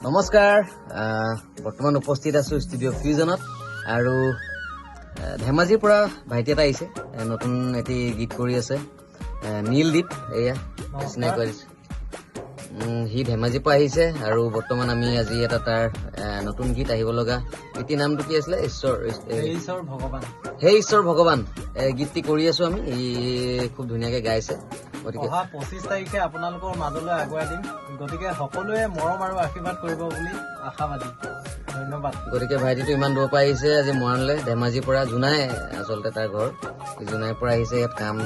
নমস্কাৰ বৰ্তমান উপস্থিত আছো ষ্টুডিঅ' ফিউজনত আৰু ধেমাজিৰ পৰা ভাইটি এটা আহিছে নতুন এটি গীত কৰি আছে নীলদ্বীপ এয়া চিনাকি কৰিছে সি ধেমাজিৰ পৰা আহিছে আৰু বৰ্তমান আমি আজি এটা তাৰ নতুন গীত আহিব লগা গীতিৰ নামটো কি আছিলে হে ঈশ্বৰ ভগৱান গীতটি কৰি আছো আমি ই খুব ধুনীয়াকৈ গাইছে গতিকে 25 তাৰিখে আপোনালোকৰ মাজলৈ আগুৱাই দিম গতিকে সকলোৱে মৰম আৰু আশীৰ্বাদ কৰিব বুলি আশাবাদী ধন্যবাদ গতিকে ভাইটিটো ইমান দূৰৰ পৰা আহিছে আজি মৰাণলৈ ধেমাজিৰ পৰা জোনাই আচলতে তাৰ ঘৰ জোনাইৰ পৰা আহিছে ইয়াত কাম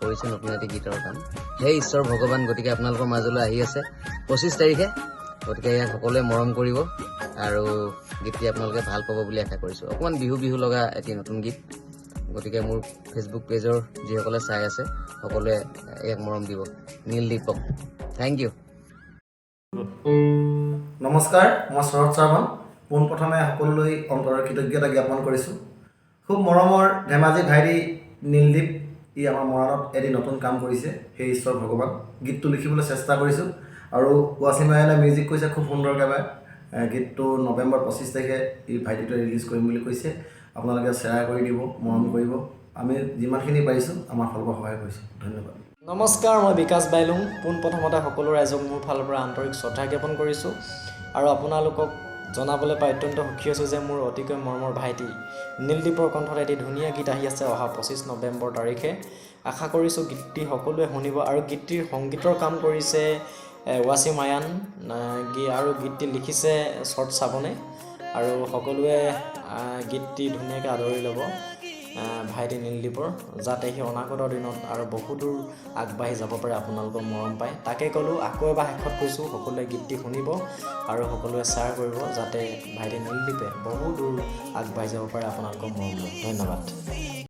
কৰিছে নতুন এটি গীতৰ কাম হে ঈশ্বৰ ভগৱান গতিকে আপোনালোকৰ মাজলৈ আহি আছে 25 তাৰিখে গতিকে ইয়াক সকলোৱে মৰম কৰিব আৰু গীতটি আপোনালোকে ভাল পাব বুলি আশা কৰিছোঁ অকণমান বিহু লগা এটি নতুন গীত গতিকে মোৰ ফেচবুক পেজৰ যিসকলে চাই আছে সকলোৱে ইয়াক মৰম দিব নীলদ্বীপক থেংক ইউ নমস্কাৰ মই শৰৎ শৰ্মা পোনপ্ৰথমে সকলোলৈ অন্তৰৰ কৃতজ্ঞতা জ্ঞাপন কৰিছোঁ খুব মৰমৰ ধেমাজি ভাইটি নীলদ্বীপ ই আমাৰ মৰাণত এটি নতুন কাম কৰিছে হে ঈশ্বৰ ভগৱান গীতটো লিখিবলৈ চেষ্টা কৰিছোঁ আৰু ৱাচিম আয়ানে মিউজিক কৈছে খুব সুন্দৰকৈ গায় গীতটো নৱেম্বৰ 25 তাৰিখে এই ভাইটিটোৱে ৰিলিজ কৰিম বুলি কৈছে আপোনালোকে শ্বেয়াৰ কৰি দিব মৰম কৰিব আমি যিমানখিনি পাৰিছোঁ আমাৰ ফালৰ পৰা সহায় কৰিছোঁ ধন্যবাদ নমস্কাৰ মই বিকাশ বাইলুং পোনপ্ৰথমতে সকলো ৰাইজক মোৰ ফালৰ পৰা আন্তৰিক শ্ৰদ্ধা জ্ঞাপন কৰিছোঁ আৰু আপোনালোকক জনাবলৈ পাই অত্যন্ত সুখী হৈছোঁ যে মোৰ অতিকৈ মৰমৰ ভাইটি নীলদ্বীপৰ কণ্ঠত এটি ধুনীয়া গীত আহি আছে অহা 25 নৱেম্বৰ তাৰিখে আশা কৰিছোঁ গীতটি সকলোৱে শুনিব আৰু গীতটিৰ সংগীতৰ কাম কৰিছে ৱাচিম আয়ান আৰু গীতটি লিখিছে শৰৎ শ্ৰাৱণে আৰু সকলোৱে গীতটি ধুনীয়াকৈ আদৰি ল'ব ভাইটি নীলদ্বীপৰ যাতে সি অনাগত দিনত আৰু বহুদূৰ আগবাঢ়ি যাব পাৰে আপোনালোকৰ মৰম পায় তাকে ক'লোঁ আকৌ এবাৰ শেষত কৈছোঁ সকলোৱে গীতটি শুনিব আৰু সকলোৱে শ্বেয়াৰ কৰিব যাতে ভাইটি নীলদ্বীপে বহুদূৰ আগবাঢ়ি যাব পাৰে আপোনালোকৰ মৰম লৈ ধন্যবাদ